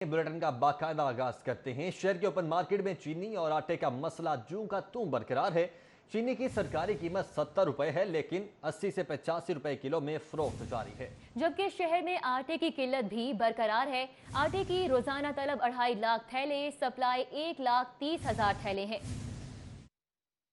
Bulletin का बाकायदा आगाज करते हैं। शहर के ओपन मार्केट में चीनी और आटे का मसला जूं का तूं बरकरार है। चीनी की सरकारी कीमत 70 रुपए है, लेकिन 80 से 85 रुपए किलो में फरोख्त जारी है। जबकि शहर में आटे की किल्लत भी बरकरार है। आटे की रोजाना तलब 2.5 लाख थैले, सप्लाई 1,30,000 थैले है।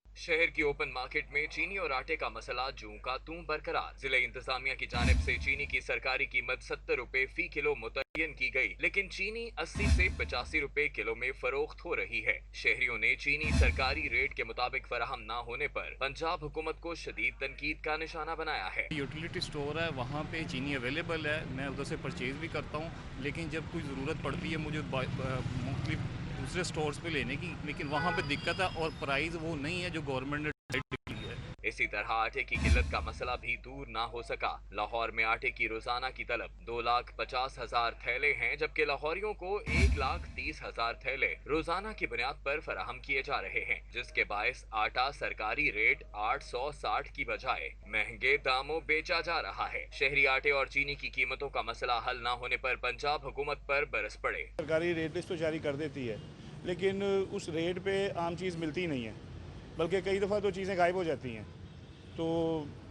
शहर की ओपन मार्केट में चीनी और आटे का मसला जूं का तूं बरकरार। जिला इंतजामिया की जानिब से चीनी की सरकारी कीमत 70 रुपए फी किलो मुतय्यन की गई, लेकिन चीनी 80 से 85 रुपए किलो में फरोख्त हो रही है। शहरियों ने चीनी सरकारी रेट के मुताबिक फराहम न होने पर पंजाब हुकूमत को शदीद तनकीद का निशाना बनाया है। यूटिलिटी स्टोर है, वहाँ पे चीनी अवेलेबल है, मैं उधर से परचेज भी करता हूँ, लेकिन जब कोई ज़रूरत पड़ती है मुझे मुख्तलिफ दूसरे स्टोर्स पे लेने की, लेकिन वहाँ पे दिक्कत है और प्राइस वो नहीं है जो गवर्नमेंट ने डिसाइड की है। इसी तरह आटे की किल्लत का मसला भी दूर ना हो सका। लाहौर में आटे की रोजाना की तलब 2,50,000 थैले हैं, जबकि लाहौरियों को 1,30,000 थैले रोजाना की बुनियाद पर फराहम किए जा रहे हैं, जिसके बायस आटा सरकारी रेट 860 की बजाय महंगे दामों बेचा जा रहा है। शहरी आटे और चीनी की कीमतों का मसला हल न होने पर पंजाब हुकूमत पर बरस पड़े। सरकारी रेट लिस्ट तो जारी कर देती है, लेकिन उस रेट पे आम चीज़ मिलती ही नहीं है, बल्कि कई दफ़ा तो चीज़ें गायब हो जाती हैं। तो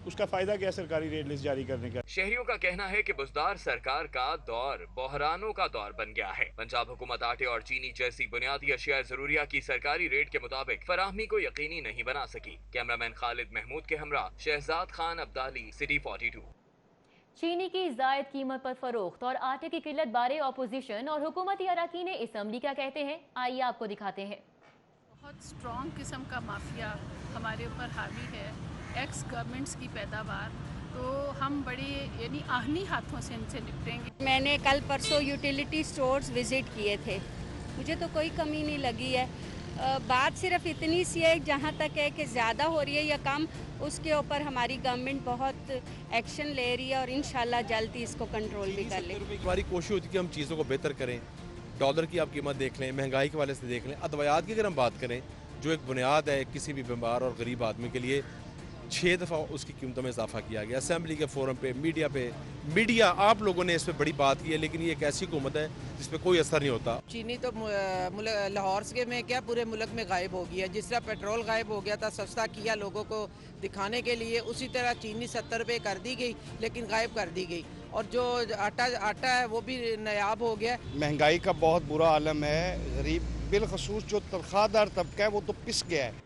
उसका फ़ायदा क्या सरकारी रेट लिस्ट जारी करने का? शहरियों का कहना है कि बुजदार सरकार का दौर बहरानों का दौर बन गया है। पंजाब हुकूमत आटे और चीनी जैसी बुनियादी अशिया ज़रूरिया की सरकारी रेट के मुताबिक फराहमी को यकीनी नहीं बना सकी। कैमरामैन खालिद महमूद के हमरा शहजाद खान अब्दाली, सिटी 42। चीनी की जायद कीमत पर फरोख्त और आटे की किल्लत बारे अपोजिशन और हुकूमती अराकीन असम्बली क्या कहते हैं, आइए आपको दिखाते हैं। बहुत स्ट्रॉन्ग किस्म का माफिया हमारे ऊपर हावी है, एक्स गवर्नमेंट्स की पैदावार, तो हम बड़े यानी आहनी हाथों से इनसे निपटेंगे। मैंने कल परसों यूटिलिटी स्टोर्स विज़िट किए थे, मुझे तो कोई कमी नहीं लगी है। बात सिर्फ इतनी सी है, जहाँ तक है कि ज़्यादा हो रही है या कम, उसके ऊपर हमारी गवर्नमेंट बहुत एक्शन ले रही है और इंशाल्लाह जल्द ही इसको कंट्रोल भी कर ले। हमारी कोशिश होती है कि हम चीज़ों को बेहतर करें। डॉलर की आप कीमत देख लें, महंगाई के वाले से देख लें, अदवायात की अगर हम बात करें जो एक बुनियाद है किसी भी बीमार और गरीब आदमी के लिए, 6 दफ़ा उसकी कीमतों में इजाफा किया गया। असेंबली के फोरम पे, मीडिया आप लोगों ने इस पर बड़ी बात की है, लेकिन ये एक ऐसी हुकूमत है जिस पर कोई असर नहीं होता। चीनी तो लाहौर में क्या पूरे मुल्क में गायब हो गया। जिस तरह पेट्रोल गायब हो गया था, सस्ता किया लोगों को दिखाने के लिए, उसी तरह चीनी 70 रुपये कर दी गई, लेकिन गायब कर दी गई। और जो आटा है वो भी नायाब हो गया। महंगाई का बहुत बुरा आलम है, गरीब बिलखसूस जो तनख्वाहदार तबका है वो तो पिस गया है।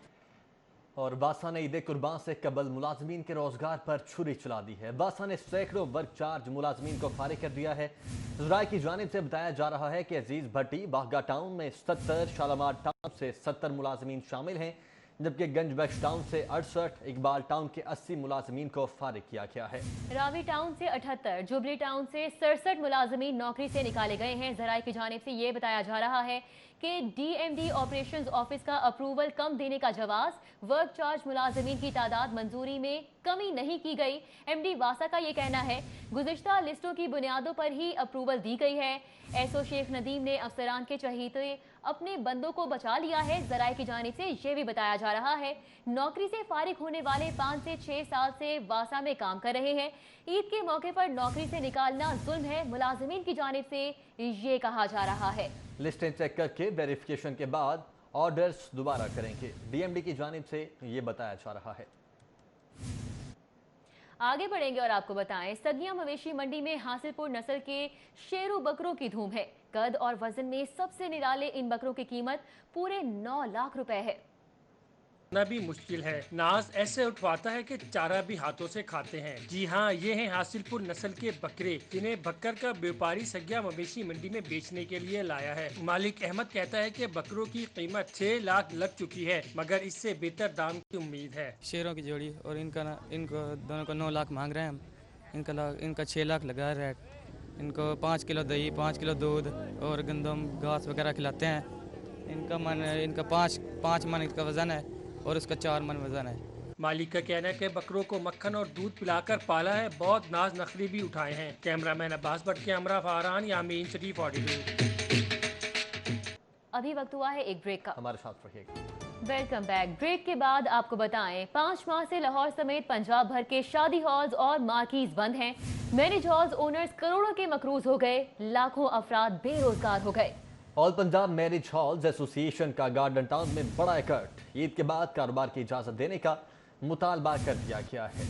और बासा ने ईद कुर्बान से कबल मुलाजमीन के रोजगार पर छुरी चला दी है। बासा ने सैकड़ों वर्क चार्ज मुलाजमीन को फारिग कर दिया है। ज़राए की जानिब से बताया जा रहा है कि अजीज भट्टी बागा टाउन में 77, शालामार टाउन से 70 मुलाजमीन शामिल हैं, जबकि गंज बख्श टाउन से 68, इकबाल टाउन के 80 मुलाजमीन को फारिग किया गया है। रावी टाउन से 78, जुबली टाउन से 67 मुलाजमीन नौकरी से निकाले गए हैं। ज़राए की जानिब से ये बताया जा रहा है कि DMD ऑपरेशंस ऑफिस का अप्रूवल कम देने का जवाब, वर्क चार्ज मुलाजमीन की तादाद मंजूरी में कमी नहीं की गई। MD वासा का ये कहना है गुज़िश्ता लिस्टों की बुनियादों पर ही अप्रूवल दी गई है। एसओ शेख नदीम ने अफसरान के चहीते अपने बंदों को बचा लिया है। ज़राए की जानिब से ये भी बताया जा रहा है नौकरी से फारिग होने वाले 5 से 6 साल से वासा में काम कर रहे हैं। ईद के मौके पर नौकरी से निकालना जुल्म है, मुलाजमीन की जानिब से ये कहा जा रहा है। लिस्टें चेक करके वेरिफिकेशन के बाद ऑर्डर्स दोबारा करेंगे, DMD की जानिब से ये बताया जा रहा है। आगे बढ़ेंगे और आपको बताएं, सगिया मवेशी मंडी में हासिलपुर नस्ल के शेरू बकरों की धूम है। कद और वजन में सबसे निराले इन बकरों की कीमत पूरे 9 लाख रुपए है। भी मुश्किल है, नाज ऐसे उठवाता है कि चारा भी हाथों से खाते हैं। जी हाँ, ये हैं हासिलपुर नस्ल के बकरे, जिन्हें बकर का व्यापारी सगिया मवेशी मंडी में बेचने के लिए लाया है। मालिक अहमद कहता है कि बकरों की कीमत 6 लाख लग चुकी है, मगर इससे बेहतर दाम की उम्मीद है। शेरों की जोड़ी और इनको दोनों को 9 लाख मांग रहे हैं हम। इनका 6 लाख लगा रेट। इनको 5 किलो दही, 5 किलो दूध और गंदम घास वगैरह खिलाते हैं। इनका 5 मन इसका वजन है और उसका 4 मन वजन है। मालिक का कहना है कि बकरों को मक्खन और दूध पिलाकर पाला है, बहुत नाज नखरी भी उठाए हैं। कैमरामैन अब्बास भट्ट के हमरा फारान, यामीन, सिटी 42। अभी वक्त हुआ है एक ब्रेक का, हमारे साथ रहिएगा। Welcome back. ब्रेक के बाद आपको बताएं, 5 माह से लाहौर समेत पंजाब भर के शादी हॉल्स और मार्कीज बंद हैं। मैरिज हॉल्स ओनर्स करोड़ों के मकरूज हो गए, लाखों अफराद बेरोजगार हो गए। All Punjab marriage halls association का गार्डन टाउन में बड़ा इकट्ठ। ईद के बाद कारोबार की इजाजत देने का मुतालबा कर दिया गया है।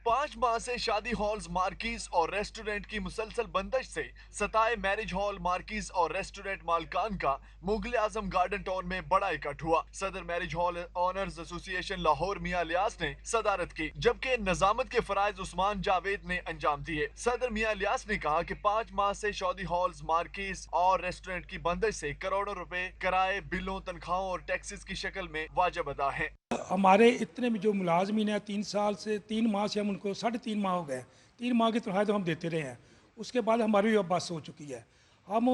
5 माह से शादी हॉल्स, मार्कीज और रेस्टोरेंट की मुसलसल बंदिश से सताए मैरिज हॉल, मार्कीज और रेस्टोरेंट मालकान का मुगल आजम गार्डन टाउन में बड़ा इकट्ठ हुआ। सदर marriage hall owners association Lahore Mian Ilyas ने सदारत की, जबकि नजामत के फराइज उस्मान जावेद ने अंजाम दिए। सदर मियां इलियास ने कहा कि 5 माह से शादी हॉल्स, मार्कीज और रेस्टोरेंट की बंदिश से करोड़ों रुपए किराए, बिलों, तनख्वाहों और टैक्सेस की शक्ल में वाजिब अदा है। हमारे इतने में जो मुलाजमीन है 3 माह से हम उनको 3.5 माह हो गए, 3 माह की तनख्वाह तो हम देते रहे हैं। उसके बाद हमारी अब बस हो चुकी है, हम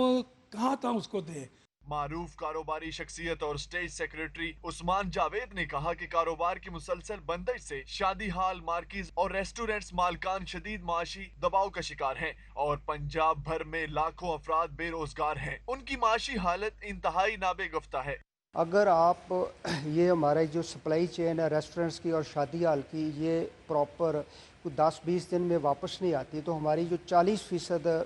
कहाँ था उसको दें। मारूफ कारोबारी शख्सियत और स्टेज सेक्रेटरी उस्मान जावेद ने कहा कि कारोबार की मुसलसल बंदिश से शादी हॉल, मार्कीज और रेस्टोरेंट्स मालकान शदीद माशी दबाव का शिकार हैं और पंजाब भर में लाखों अफराद बेरोजगार हैं। उनकी माशी हालत इंतहाई नाबेगफ्ता है। अगर आप ये हमारा जो सप्लाई चेन है रेस्टोरेंट्स की और शादी हॉल की, ये प्रॉपर 10-20 दिन में वापस नहीं आती, तो हमारी जो 40%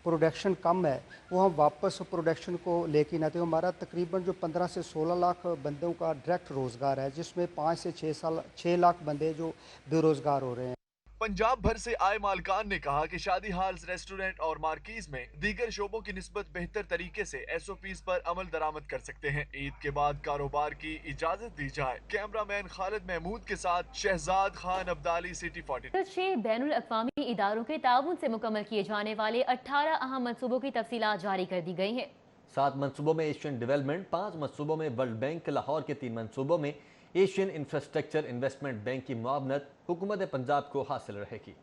प्रोडक्शन कम है वो हम वापस प्रोडक्शन को लेके ना आते। हमारा तकरीबन जो 15 से 16 लाख बंदों का डायरेक्ट रोज़गार है, जिसमें 5 से 6 लाख बंदे जो बेरोज़गार हो रहे हैं। पंजाब भर से आए मालकान ने कहा कि शादी हॉल्स, रेस्टोरेंट और मार्कीज में दीगर शोबों की निस्बत बेहतर तरीके से SOPs पर अमल दरामद कर सकते हैं। ईद के बाद कारोबार की इजाजत दी जाए। कैमरामैन खालिद महमूद के साथ शहजाद खान अब्दाली, सिटी 42। 6 बैनुल अक़वामी इदारों के ताउन से मुकम्मल किए जाने वाले 18 अहम मंसूबों की तफसीलात जारी कर दी गई हैं। 7 मंसूबों में एशियन डेवलपमेंट, 5 मंसूबों में वर्ल्ड बैंक, लाहौर के 3 मंसूबों में एशियन इंफ्रास्ट्रक्चर इन्वेस्टमेंट बैंक की मुआवनत हुकूमत पंजाब को हासिल रहेगी।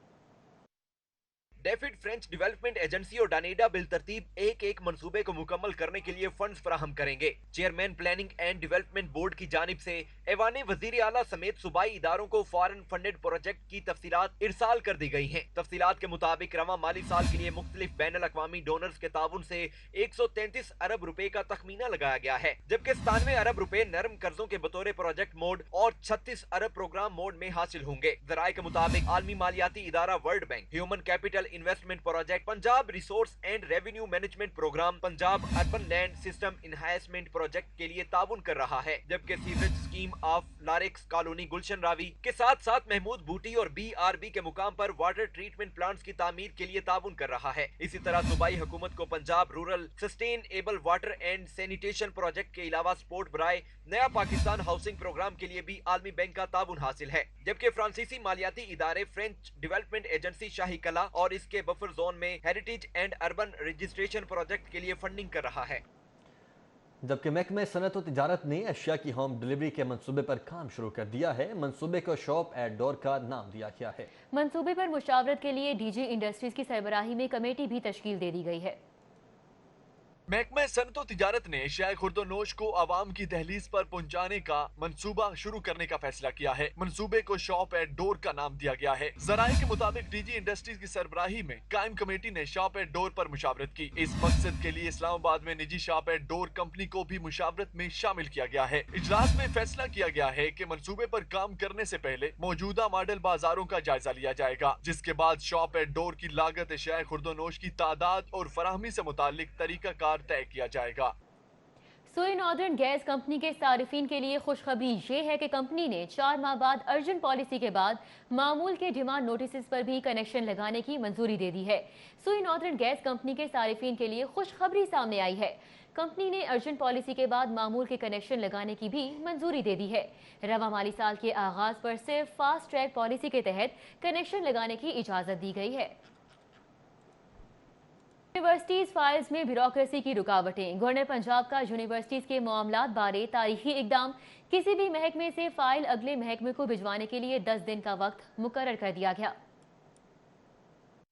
डेफिड फ्रेंच डेवलपमेंट एजेंसी और डानेडा बिल तरतीब एक मंसूबे को मुकम्मल करने के लिए फंड्स फराहम करेंगे। Chairman planning and development board की जानिब से ऐवान वजीर आला समेत सूबाई इदारों को फॉरेन फंडेड प्रोजेक्ट की तफसीलात इरसाल कर दी गई हैं। तफसीलात के मुताबिक रवां माली साल के लिए मुख्तलिफ बैनुल अक़वामी डोनर्स के ताउन से 133 अरब रुपए का तखमीना लगाया गया है, जबकि 97 अरब रुपए नरम कर्जों के बतौर प्रोजेक्ट मोड और 36 अरब प्रोग्राम मोड में हासिल होंगे। ज़राए के मुताबिक आलमी मालियाती इदारा world bank, human capital investment project, Punjab resource and revenue management program, Punjab urban land system enhancement project के लिए ताउन कर रहा है, जबकि sewerage scheme of Larex colony Gulshan Ravi के साथ साथ महमूद बूटी और BRB के मुकाम पर वाटर ट्रीटमेंट प्लांट्स की तामीर के लिए ताउन कर रहा है। इसी तरह सूबाई हुकूमत को Punjab rural sustainable water and sanitation project के अलावा स्पोर्ट बराए नया पाकिस्तान हाउसिंग प्रोग्राम के लिए भी आलमी बैंक का ताउन हासिल है, जबकि फ्रांसीसी मालियाती इदारे फ्रेंच डेवलपमेंट एजेंसी शाही कला और इसके बफर जोन में heritage and urban registration project के लिए फंडिंग कर रहा है। जबकि महकमे सनत और तिजारत ने अशिया की होम डिलीवरी के मंसूबे पर काम शुरू कर दिया है। मंसूबे को शॉप एट डोर का नाम दिया गया है। मंसूबे पर मुशावरत के लिए DG इंडस्ट्रीज की सरबराही में कमेटी भी तश्कील दे दी गई है। महकमा सनत व तिजारत ने एशियाई खुर्दोनोश को आवाम की दहलीज पर पहुंचाने का मंसूबा शुरू करने का फैसला किया है। मंसूबे को शॉप एट डोर का नाम दिया गया है। जराये के मुताबिक DG इंडस्ट्रीज की सरबराही में कायम कमेटी ने शॉप एट डोर पर मुशावरत की। इस मकसद के लिए इस्लामाबाद में निजी शॉप एट डोर कंपनी को भी मुशावरत में शामिल किया गया है। इजलास में फैसला किया गया है कि मंसूबे पर काम करने से पहले मौजूदा मॉडल बाजारों का जायजा लिया जाएगा, जिसके बाद शॉप एट डोर की लागत, एशियाई खुर्दोनोश की तादाद और फराहमी से मुतालिक तरीका कार तय किया जाएगा। सोई नॉर्दर्न गैस कंपनी के सारिफिन के लिए खुशखबरी ये है कि कंपनी ने 4 माह बाद अर्जेंट पॉलिसी के बाद मामूल के डिमांड नोटिस पर भी कनेक्शन लगाने की मंजूरी दे दी है। सोई नॉर्दर्न गैस कंपनी के सारिफिन के लिए खुशखबरी सामने आई है। कंपनी ने अर्जेंट पॉलिसी के बाद मामूल के कनेक्शन लगाने की भी मंजूरी दे दी है। रवा माली साल के आगाज पर सिर्फ फास्ट ट्रैक पॉलिसी के तहत कनेक्शन लगाने की इजाजत दी गई है। यूनिवर्सिटीज फाइल्स में ब्यूरोक्रेसी की रुकावटें। गवर्नर पंजाब का यूनिवर्सिटीज के मामलात बारे तारीखी इकदाम। किसी भी महकमे से फाइल अगले महकमे को भिजवाने के लिए 10 दिन का वक्त मुकर्रर कर दिया गया।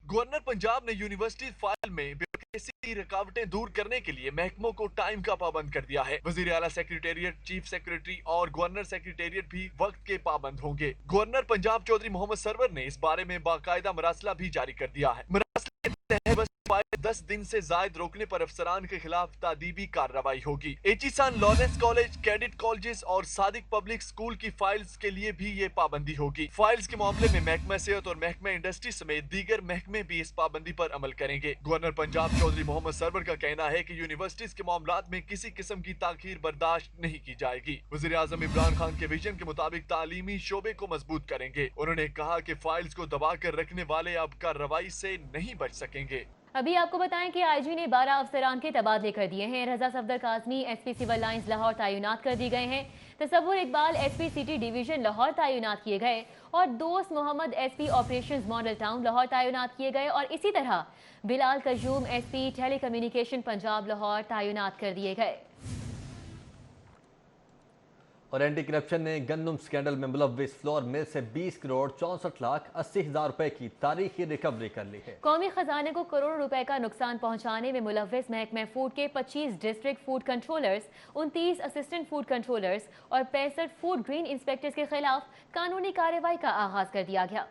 गवर्नर पंजाब ने यूनिवर्सिटी फाइल में ब्यूरोक्रेसी की रुकावटें दूर करने के लिए महकमों को टाइम का पाबंद कर दिया है। वजीर आला सेक्रेटेरिएट, चीफ सेक्रेटरी और गवर्नर सेक्रेटेरिएट भी वक्त के पाबंद होंगे। गवर्नर पंजाब चौधरी मोहम्मद सरवर ने इस बारे में बाकायदा मरासला भी जारी कर दिया है। मरासले के तहत 10 दिन से जायद रोकने पर अफसरान के खिलाफ तादीबी कार्रवाई होगी। एचिसान लॉरेंस कॉलेज, कैडेट कॉलेजेस और सादिक पब्लिक स्कूल की फाइल्स के लिए भी ये पाबंदी होगी। फाइल्स के मामले में महकमा सेहत और महकमा इंडस्ट्री समेत दीगर महकमे भी इस पाबंदी पर अमल करेंगे। गवर्नर पंजाब चौधरी मोहम्मद सरवर का कहना है कि यूनिवर्सिटीज के मामलात में किसी किस्म की ताखीर बर्दाश्त नहीं की जाएगी। वज़ीर आज़म इमरान खान के विजन के मुताबिक तालीमी शोबे को मजबूत करेंगे। उन्होंने कहा कि फाइल्स को दबा कर रखने वाले अब कार्रवाई से नहीं बच सकेंगे। अभी आपको बताएं कि आईजी ने 12 अफसरान के तबादले कर दिए हैं। Raza Safdar Kazmi SP civil lines Lahore तैनात कर दी गए हैं। Tasawwur Iqbal SP city division Lahore तैनात किए गए और Dost Mohammad SP operations Model Town Lahore तैनात किए गए और इसी तरह Bilal Qayyum SP telecommunication Punjab Lahore तैनात कर दिए गए। और एंटी करप्शन ने गंदम स्कैंडल में मुलव्विस फ्लोर मिल से 20 करोड़ 64 लाख 80 हजार रुपए की तारीखी रिकवरी कर ली है। कौमी खजाने को करोड़ों रुपए का नुकसान पहुंचाने में मुलव्विस महकमे फूड के 25 district food controllers, 29 assistant food controllers और 65 फूड ग्रीन इंस्पेक्टर्स के खिलाफ कानूनी कार्रवाई का आगाज कर दिया गया।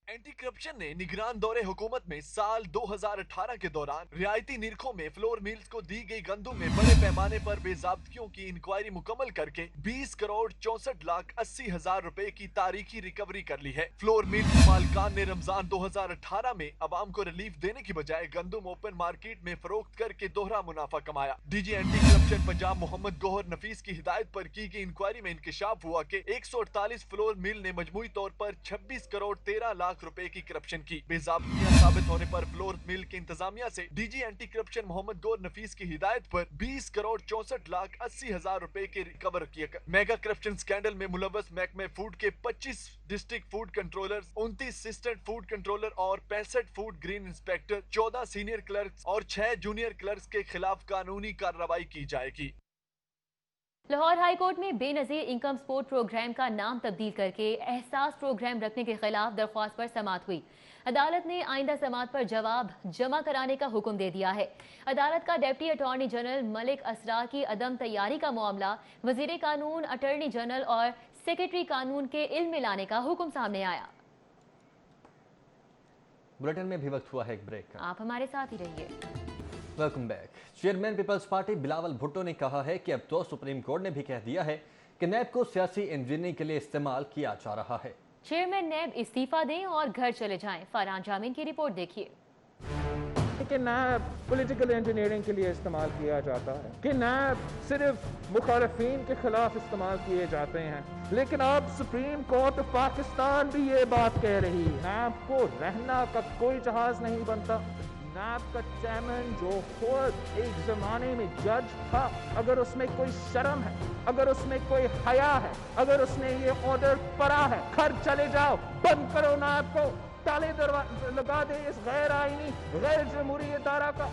एंटी करप्शन ने निगरान दौरे हुकूमत में साल 2018 के दौरान रियायती निरखों में फ्लोर मिल्स को दी गई गंदम में बड़े पैमाने पर बेजाब्तियों की इंक्वायरी मुकम्मल करके 20 करोड़ 64 लाख 80 हजार रुपए की तारीखी रिकवरी कर ली है। फ्लोर मिल मालिकान ने रमजान 2018 में अवाम को रिलीफ देने की बजाय गंदम ओपन मार्केट में फरोख्त करके दोहरा मुनाफा कमाया। DG anti corruption Punjab Mohammad Gohar Nafees की हिदायत पर की गई इंक्वायरी में इंकशाफ हुआ कि 148 फ्लोर मिल ने मजमूई तौर पर 26 करोड़ 13 लाख रुपए की करप्शन की। बेजाब्तियां साबित होने पर फ्लोर मिल के इंतजामिया से डीजी एंटी करप्शन मोहम्मद गौर नफीस की हिदायत पर 20 करोड़ 64 लाख 80 हजार रुपए के रिकवर किए गए। मेगा करप्शन स्कैंडल में मुलव्वस महकमे फूड के 25 district food controllers, 29 assistant food controller और 65 food green inspector, 14 senior clerks और 6 जूनियर क्लर्क्स के खिलाफ कानूनी कार्रवाई की जाएगी। लाहौर हाई कोर्ट में बेनजीर इनकम सपोर्ट प्रोग्राम का नाम तब्दील करके एहसास प्रोग्राम रखने के खिलाफ दरख्वास्त पर समाअत हुई। अदालत ने आइंदा समाअत पर जवाब जमा कराने का हुक्म दे दिया है। अदालत का deputy attorney general Malik Asrar की अदम तैयारी का मामला वजीर कानून, अटॉर्नी जनरल और सेक्रेटरी कानून के इल्म में लाने का हुक्म सामने आया। बुलेटिन में भी वक्त हुआ है एक ब्रेक का। आप हमारे साथ ही रहिए। Welcome back. Chairman peoples party Bilawal Bhutto ने कहा है कि अब तो सुप्रीम कोर्ट ने भी कह दिया है कि नैब को सियासी इंजीनियरिंग के लिए इस्तेमाल किया जा रहा है। चेयरमैन नैब इस्तीफा दें और घर चले जाएं। फरहान जामीन की रिपोर्ट देखिए। कि नैब पॉलिटिकल इंजीनियरिंग के लिए इस्तेमाल किया जाता है, कि नैब सिर्फ मुखालिफिन के खिलाफ इस्तेमाल किए जाते हैं। लेकिन अब सुप्रीम कोर्ट ऑफ पाकिस्तान भी ये बात कह रही है, नैब को रहना का कोई जहाज नहीं बनता। नैब का चेयरमैन जो खुद एक जमाने में जज था, अगर उसमें कोई शर्म है, अगर उसमें कोई हया है, अगर उसने ये ऑर्डर पढ़ा है, घर चले जाओ, बंद करो नैब को, ताले लगा दे इस गैर आईनी गैर जमहूरी इदारा का।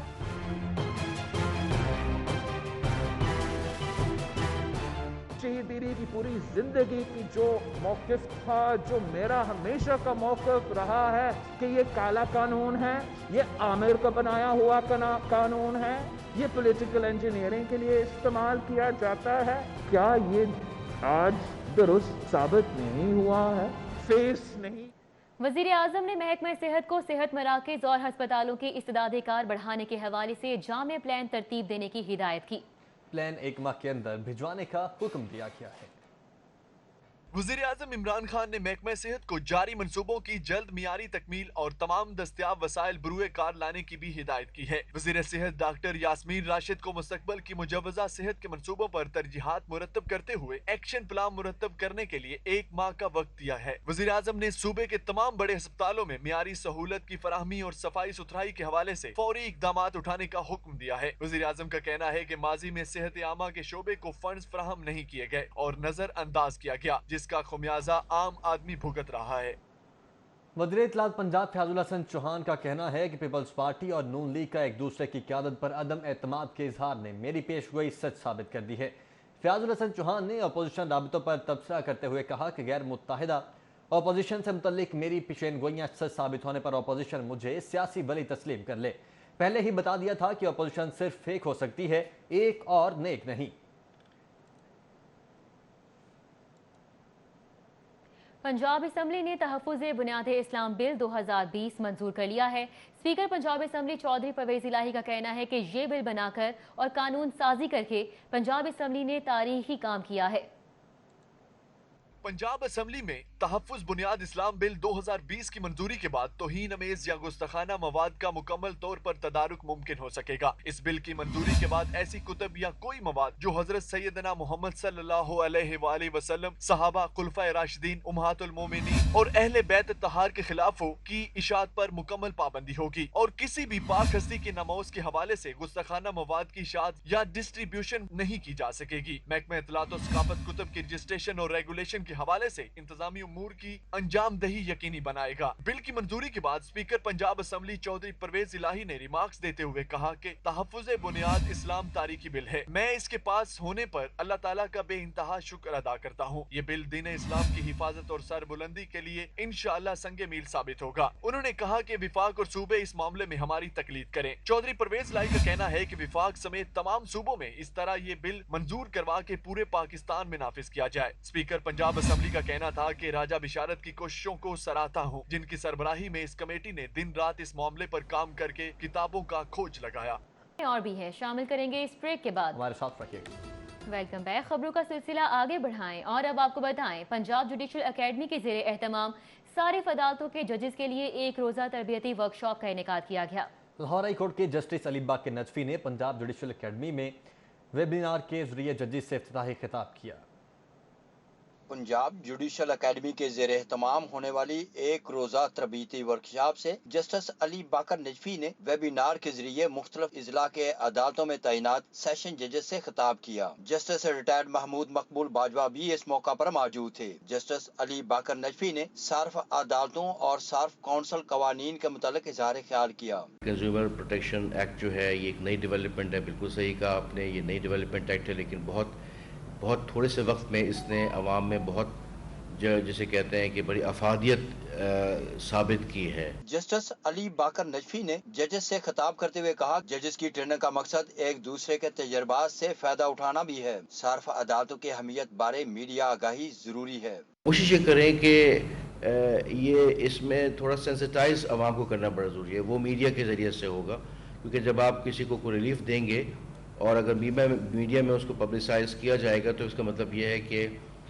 शहीदीरी की पूरी जिंदगी की जो मौकिफ था, जो मेरा हमेशा का मौकिफ रहा है कि ये काला कानून है, ये आमिर का बनाया हुआ कानून है, ये पॉलिटिकल इंजीनियरिंग के लिए इस्तेमाल किया जाता है। क्या ये आज दुरुस्त साबित नहीं हुआ है? फेस नहीं। वजीर आजम ने महकमा सेहत को सेहत मराकज और हस्पतालों की इस्तिदाद कार बढ़ाने के हवाले से जामे प्लान तरतीब देने की हिदायत की। प्लान 1 माह के अंदर भिजवाने का हुक्म दिया गया है। वज़ीर आज़म इमरान खान ने महकमा सेहत को जारी मंसूबों की जल्द मियारी तकमील और तमाम दस्तियाब वसाइल बरूए कार लाने की भी हिदायत की है। वज़ीर सेहत डॉक्टर यास्मीन राशिद को मुस्तकबल की मुजव्वज़ा सेहत के मंसूबों पर तरजीहात मुरतब करते हुए एक्शन प्लान मुरतब करने के लिए 1 माह का वक्त दिया है। वज़ीर आज़म ने सूबे के तमाम बड़े अस्पतालों में मियारी सहूलत की फराहमी और सफाई सुथराई के हवाले से फौरी इकदाम उठाने का हुक्म दिया है। वज़ीर आज़म का कहना है कि माजी में सेहत आमा के शोबे को फंड फराहम नहीं किए गए और नजर अंदाज किया गया, जिसका खुमियाजा आम आदमी भुगत रहा है। वज़ीर इत्तलात पंजाब फयाजुल हसन चौहान का कहना है कि पीपल्स पार्टी और नून लीग का एक दूसरे की क़यादत पर अदम एतमाद के इजहार ने मेरी पेशगोई सच साबित कर दी है। फयाजुल हसन चौहान ने अपोजिशन राबितों पर तबसरा करते हुए कहा कि गैर मुत्तहिदा अपोजिशन से मुतल्लिक मेरी पेशेनगोइयाँ सच साबित होने पर अपोजिशन मुझे सियासी वली तस्लीम कर ले। पहले ही बता दिया था कि अपोजिशन सिर्फ फेक हो सकती है, एक और नेक नहीं। पंजाब असम्बली ने तहफ़्फ़ुज़ बुनियाद इस्लाम बिल 2020 मंजूर कर लिया है। स्पीकर पंजाब असम्बली चौधरी परवेज इलाही का कहना है कि ये बिल बनाकर और कानून साजी करके पंजाब असम्बली ने तारीखी काम किया है। पंजाब असेंबली में तहफ़्फ़ुज़ बुनियाद इस्लाम बिल 2020 की मंजूरी के बाद तौहीन अमेज़ या गुस्ताखाना मवाद का मुकम्मल तौर पर तदारुक मुमकिन हो सकेगा। इस बिल की मंजूरी के बाद ऐसी कुतब या कोई मवाद जो हजरत सैयदना मोहम्मद सल्लल्लाहु अलैहि वसल्लम, सहाबा, खुलफाए राशिदीन, उम्महातुल मोमिनीन और अहले बैत तहार के खिलाफ हो की इशात पर मुकम्मल पाबंदी होगी और किसी भी पाक हस्ती के नमौज के हवाले से गुस्ताखाना मवाद की इशात या डिस्ट्रीब्यूशन नहीं की जा सकेगी। महकमा इत्तलात और सकाफत कुतब की रजिस्ट्रेशन और रेगुलेशन के हवाले से इंतजामी उमूर की अंजामदही यकीनी बनाएगा। बिल की मंजूरी के बाद स्पीकर पंजाब असेंबली चौधरी परवेज इलाही ने रिमार्क्स देते हुए कहा कि तहफ़्फ़ुज़ बुनियाद इस्लाम तारीखी बिल है। मैं इसके पास होने पर अल्लाह ताला का बेइंतहा शुक्र अदा करता हूँ। ये बिल दीन इस्लाम की हिफाजत और सरबुलंदी के लिए इंशाअल्लाह संगे मील साबित होगा। उन्होंने कहा कि विफाक और सूबे इस मामले में हमारी तकलीद करें। चौधरी परवेज इलाही का कहना है कि विफाक समेत तमाम सूबों में इस तरह ये बिल मंजूर करवा के पूरे पाकिस्तान में नाफिज किया जाए। स्पीकर पंजाब असेंबली का कहना था कि राजा बिशारत की कोशिशों को सराहता हूँ, जिनकी सरबराही में इस कमेटी ने दिन रात इस मामले पर काम करके किताबों का खोज लगाया। और भी है, शामिल करेंगे इस ब्रेक के बाद। हमारे साथ रखिएगा। Welcome back. खबरों का सिलसिला आगे बढ़ाएं और अब आपको बताएं, पंजाब जुडिशल एकेडमी के ज़ेरे एहतमाम सारिफ अदालतों के जजेस के लिए एक रोज़ा तरबियती वर्कशॉप का इनेकाद किया गया। लाहौर हाई कोर्ट के जस्टिस अली बाकर नजफी ने पंजाब जुडिशल एकेडमी में वेबिनार के जरिए जजेस से इफ्तिताही खिताब किया। पंजाब जुडिशल एकेडमी के ज़ेरे एहतमाम होने वाली एक रोज़ा तरबीती वर्कशॉप से जस्टिस अली बाकर नजफी ने वेबिनार के जरिए मुख्तलिफ इजला के अदालतों में तैनात सेशन जजेस से खिताब किया। जस्टिस रिटायर्ड महमूद मकबूल बाजवा भी इस मौका पर मौजूद थे। जस्टिस अली बाकर नजफी ने सार्फ अदालतों और सार्फ काउंसिल कवानीन के मुतालिक इजहार ख्याल किया। कंज्यूमर प्रोटेक्शन एक्ट जो है ये एक नई डेवलपमेंट है, बिल्कुल सही कहा आपने, ये नई डेवलपमेंट एक्ट है, लेकिन बहुत थोड़े से वक्त में इसने अवाम में बहुत जिसे कहते हैं कि बड़ी अफादियत साबित की है। जस्टिस अली बाकर नजफी ने जजेस से खिताब करते हुए कहा, जजेस की ट्रेनिंग का मकसद एक दूसरे के तजर्बात से फायदा उठाना भी है। सार्फ अदालतों की अहमियत बारे मीडिया आगाही जरूरी है। कोशिश ये करें कि ये इसमें थोड़ा सेंसिटाइज अवाम को करना बड़ा ज़रूरी है। वो मीडिया के ज़रिए से होगा, क्योंकि जब आप किसी को रिलीफ देंगे और अगर मीडिया में उसको पब्लिसाइज किया जाएगा तो इसका मतलब यह है कि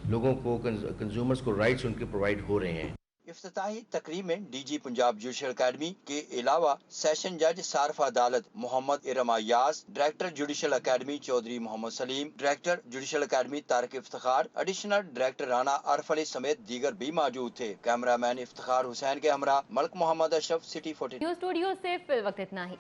लोगों को, कंज्यूमर्स को राइट्स उनके प्रोवाइड हो रहे हैं। इफ्तिताही तकरीब में डीजी पंजाब जुडिशल एकेडमी के अलावा सेशन जज सार्फ अदालत Mohammad Iram Ayyaz, director judicial academy Chaudhry Mohammad Saleem, director judicial academy Tariq Iftikhar, additional director Rana Arif Ali समेत दीगर भी मौजूद थे। कैमरामैन इफ्तिखार हुसैन के हमरा Malik Muhammad Ashraf, city 40 news studio से फिल वक्त इतना ही।